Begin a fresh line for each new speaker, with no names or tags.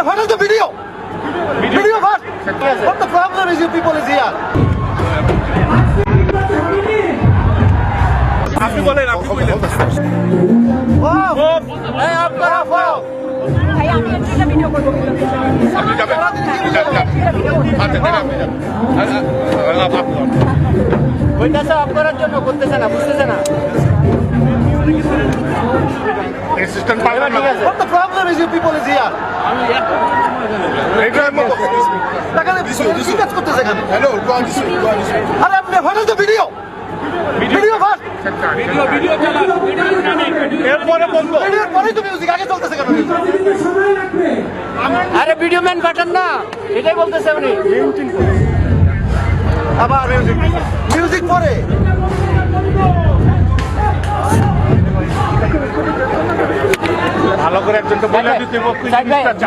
what is the video? Video what? What the problem is you people is here?
আপনি বলেন আপনি বলেন
Wow! Hey, আপনারা wow!
ভাই আমি একটা ভিডিও করব
আপনি যাবেন আচ্ছা তাহলে আপনি যাবেন
ওইটা আপনার জন্য করতেছে না, বুঝতেছে না।
অ্যাসিস্ট্যান্ট পারবেন না
What the problem is you people is here?
এইটার মতো
টাকা কি কাজ করতেছে এখানে?
হ্যালো গো অন দিস
আরে আপনি what is the video? Video what?
Video চালান এরপরে বন্ধ
ভিডিওর পরেই তো মিউজিক আগে চলতেছে কেন?
আরে ভিডিও ম্যান পাঠান না, এটাই বলতেছে উনি।
আবার মিউজিক পরে
ভালো করে একজনকে বলে দিতে হবে
সাইড ভাই।